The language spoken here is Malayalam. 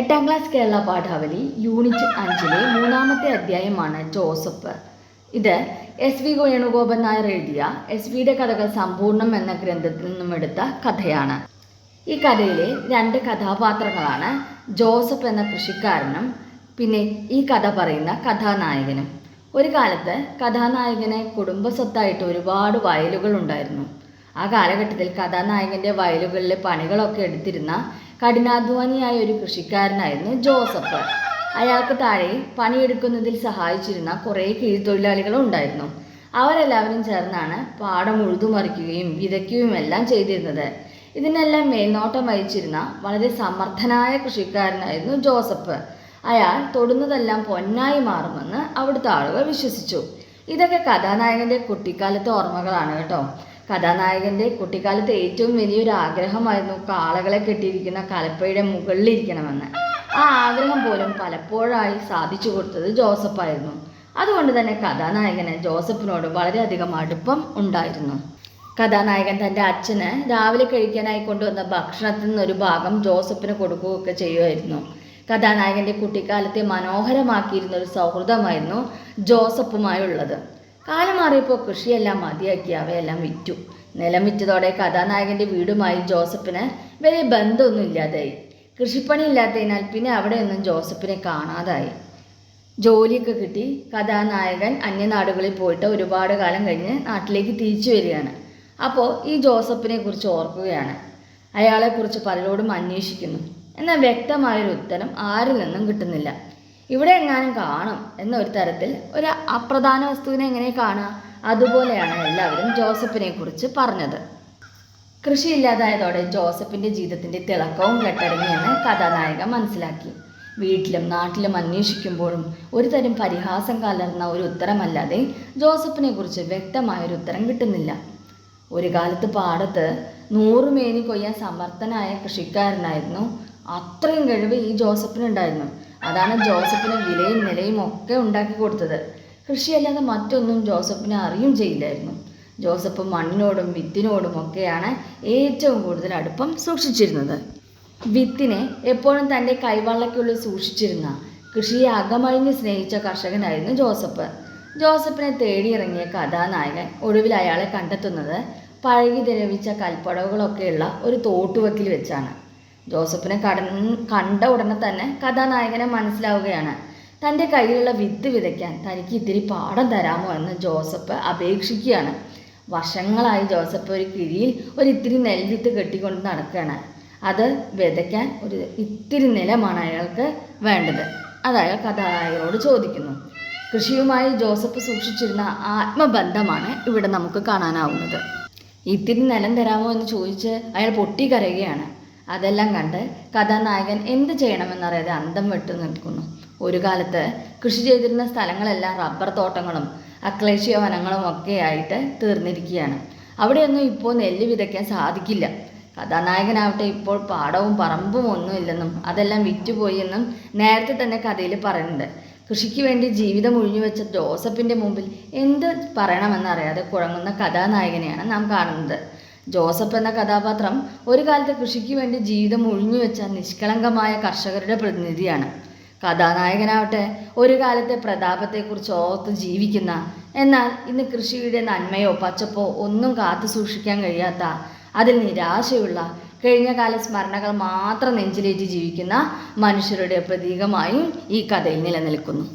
8ാം ക്ലാസ് കേരള പാഠാവലി യൂണിറ്റ് 5-ലെ 3-ാമത്തെ അധ്യായമാണ് ജോസഫ്. ഇത് SV വേണുഗോപൻ നായർ എഴുതിയ SV-യുടെ കഥകൾ സമ്പൂർണ്ണം എന്ന ഗ്രന്ഥത്തിൽ നിന്നും എടുത്ത കഥയാണ്. ഈ കഥയിലെ 2 കഥാപാത്രങ്ങളാണ് ജോസഫ് എന്ന കൃഷിക്കാരനും പിന്നെ ഈ കഥ പറയുന്ന കഥാനായകനും. ഒരു കാലത്ത് കഥാനായകന് കുടുംബസ്വത്തായിട്ട് ഒരുപാട് വയലുകൾ ഉണ്ടായിരുന്നു. ആ കാലഘട്ടത്തിൽ കഥാനായകൻ്റെ വയലുകളിലെ പണികളൊക്കെ എടുത്തിരുന്ന കഠിനാധ്വാനിയായ ഒരു കൃഷിക്കാരനായിരുന്നു ജോസഫ്. അയാൾക്ക് താഴെ പണിയെടുക്കുന്നതിൽ സഹായിച്ചിരുന്ന കുറേ കീഴ്ത്തൊഴിലാളികളും ഉണ്ടായിരുന്നു. അവരെല്ലാവരും ചേർന്നാണ് പാടം ഉഴുതുമറിക്കുകയും വിതയ്ക്കുകയും എല്ലാം ചെയ്തിരുന്നത്. ഇതിനെല്ലാം മേൽനോട്ടം വഹിച്ചിരുന്ന വളരെ സമർത്ഥനായ കൃഷിക്കാരനായിരുന്നു ജോസഫ്. അയാൾ തൊടുന്നതെല്ലാം പൊന്നായി മാറുമെന്ന് അവിടുത്തെ ആളുകൾ വിശ്വസിച്ചു. ഇതൊക്കെ കഥാനായകൻ്റെ കുട്ടിക്കാലത്തെ ഓർമ്മകളാണ് കേട്ടോ. കഥാനായകൻ്റെ കുട്ടിക്കാലത്ത് ഏറ്റവും വലിയൊരു ആഗ്രഹമായിരുന്നു കാളകളെ കെട്ടിയിരിക്കുന്ന കലപ്പയുടെ മുകളിലിരിക്കണമെന്ന്. ആ ആഗ്രഹം പോലും പലപ്പോഴായി സാധിച്ചു കൊടുത്തത് ജോസഫായിരുന്നു. അതുകൊണ്ട് തന്നെ കഥാനായകന് ജോസഫിനോട് വളരെയധികം അടുപ്പം ഉണ്ടായിരുന്നു. കഥാനായകൻ തൻ്റെ അച്ഛന് രാവിലെ കഴിക്കാനായി കൊണ്ടുവന്ന ഭക്ഷണത്തിൽ നിന്നൊരു ഭാഗം ജോസഫിന് കൊടുക്കുകയൊക്കെ ചെയ്യുമായിരുന്നു. കഥാനായകൻ്റെ കുട്ടിക്കാലത്തെ മനോഹരമാക്കിയിരുന്ന ഒരു സൗഹൃദമായിരുന്നു ജോസഫുമായുള്ളത്. കാലം മാറിയപ്പോൾ കൃഷിയെല്ലാം മതിയാക്കി അവയെല്ലാം വിറ്റു. നിലം വിറ്റതോടെ കഥാനായകൻ്റെ വീടുമായി ജോസഫിന് വലിയ ബന്ധമൊന്നും ഇല്ലാതായി. കൃഷിപ്പണി ഇല്ലാത്തതിനാൽ പിന്നെ അവിടെയൊന്നും ജോസഫിനെ കാണാതായി. ജോലിയൊക്കെ കിട്ടി കഥാനായകൻ അന്യനാടുകളിൽ പോയിട്ട് ഒരുപാട് കാലം കഴിഞ്ഞ് നാട്ടിലേക്ക് തിരിച്ചു വരികയാണ്. അപ്പോൾ ഈ ജോസഫിനെ കുറിച്ച് ഓർക്കുകയാണ്. അയാളെക്കുറിച്ച് പലരോടും അന്വേഷിക്കുന്നു. എന്നാൽ വ്യക്തമായൊരു ഉത്തരം ആരിൽ നിന്നും കിട്ടുന്നില്ല. ഇവിടെ എങ്ങാനും കാണും എന്നൊരു തരത്തിൽ ഒരു അപ്രധാന വസ്തുവിനെ എങ്ങനെ കാണുക, അതുപോലെയാണ് എല്ലാവരും ജോസഫിനെ കുറിച്ച് പറഞ്ഞത്. കൃഷിയില്ലാതായതോടെ ജോസഫിൻ്റെ ജീവിതത്തിൻ്റെ തിളക്കവും കെട്ടടങ്ങിയെന്ന് കഥാനായകൻ മനസ്സിലാക്കി. വീട്ടിലും നാട്ടിലും അന്വേഷിക്കുമ്പോഴും ഒരു തരം പരിഹാസം കലർന്ന ഒരു ഉത്തരമല്ലാതെ ജോസഫിനെ കുറിച്ച് വ്യക്തമായൊരു ഉത്തരം കിട്ടുന്നില്ല. ഒരു കാലത്ത് പാടത്ത് 100 മേനി കൊയ്യാൻ സമർത്ഥനായ കൃഷിക്കാരനായിരുന്നു. അത്രയും കഴിവ് ഈ ജോസഫിനുണ്ടായിരുന്നു. അതാണ് ജോസഫിന് വിലയും നിലയും ഒക്കെ ഉണ്ടാക്കി കൊടുത്തത്. കൃഷിയല്ലാതെ മറ്റൊന്നും ജോസഫിന് അറിയും ചെയ്യില്ലായിരുന്നു. ജോസഫ് മണ്ണിനോടും വിത്തിനോടും ഒക്കെയാണ് ഏറ്റവും കൂടുതൽ അടുപ്പം സൂക്ഷിച്ചിരുന്നത്. വിത്തിനെ എപ്പോഴും തൻ്റെ കൈവള്ളയ്ക്കുള്ളിൽ സൂക്ഷിച്ചിരുന്ന കൃഷിയെ അകമഴിഞ്ഞ് സ്നേഹിച്ച കർഷകനായിരുന്നു ജോസഫ്. ജോസഫിനെ തേടിയിറങ്ങിയ കഥാനായകൻ ഒടുവിൽ അയാളെ കണ്ടെത്തുന്നത് പഴകി ദ്രവിച്ച കൽപ്പടവുകളൊക്കെയുള്ള ഒരു തോട്ടുവക്കിൽ വെച്ചാണ്. ജോസഫിനെ കണ്ട ഉടനെ തന്നെ കഥാനായകനെ മനസ്സിലാവുകയാണ്. തൻ്റെ കയ്യിലുള്ള വിത്ത് വിതയ്ക്കാൻ തനിക്ക് ഇത്തിരി പാടം തരാമോ എന്ന് ജോസഫ് അപേക്ഷിക്കുകയാണ്. വർഷങ്ങളായി ജോസഫ് ഒരു കിഴിയിൽ ഇത്തിരി നെൽവിത്ത് കെട്ടിക്കൊണ്ട് നടക്കുകയാണ്. അത് വിതയ്ക്കാൻ ഒരു ഇത്തിരി നിലമാണ് അയാൾക്ക് വേണ്ടത്. അത് അയാൾ കഥാനായകനോട് ചോദിക്കുന്നു. കൃഷിയുമായി ജോസഫ് സൂക്ഷിച്ചിരുന്ന ആത്മബന്ധമാണ് ഇവിടെ നമുക്ക് കാണാനാവുന്നത്. ഇത്തിരി നിലം തരാമോ എന്ന് ചോദിച്ച് അയാൾ പൊട്ടിക്കരയുകയാണ്. അതെല്ലാം കണ്ട് കഥാനായകൻ എന്ത് ചെയ്യണമെന്നറിയാതെ അന്തം വിട്ടു നിൽക്കുന്നു. ഒരു കാലത്ത് കൃഷി ചെയ്തിരുന്ന സ്ഥലങ്ങളെല്ലാം റബ്ബർ തോട്ടങ്ങളും അക്ലേഷ്യ വനങ്ങളും ഒക്കെ ആയിട്ട് തീർന്നിരിക്കുകയാണ്. അവിടെയൊന്നും ഇപ്പോൾ നെല്ല് വിതയ്ക്കാൻ സാധിക്കില്ല. കഥാനായകനാവട്ടെ ഇപ്പോൾ പാടവും പറമ്പും ഒന്നുമില്ലെന്നും അതെല്ലാം വിറ്റുപോയി എന്നും നേരത്തെ തന്നെ കഥയിൽ പറയുന്നുണ്ട്. കൃഷിക്ക് വേണ്ടി ജീവിതം ഒഴിഞ്ഞുവെച്ച ജോസഫിൻ്റെ മുമ്പിൽ എന്ത് പറയണമെന്നറിയാതെ കുഴങ്ങുന്ന കഥാനായകനെയാണ് നാം കാണുന്നത്. ജോസഫ് എന്ന കഥാപാത്രം ഒരു കാലത്ത് കൃഷിക്ക് വേണ്ടി ജീവിതം ഒഴിഞ്ഞുവെച്ച നിഷ്കളങ്കമായ കർഷകരുടെ പ്രതിനിധിയാണ്. കഥാനായകനാവട്ടെ ഒരു കാലത്തെ പ്രതാപത്തെക്കുറിച്ച് ഓർത്ത് ജീവിക്കുന്ന, എന്നാൽ ഇന്ന് കൃഷിയുടെ നന്മയോ പച്ചപ്പോ ഒന്നും കാത്തു സൂക്ഷിക്കാൻ കഴിയാത്ത, അതിൽ നിരാശയുള്ള, കഴിഞ്ഞകാല സ്മരണകൾ മാത്രം നെഞ്ചിലേറ്റി ജീവിക്കുന്ന മനുഷ്യരുടെ പ്രതീകമായും ഈ കഥയിൽ നിലനിൽക്കുന്നു.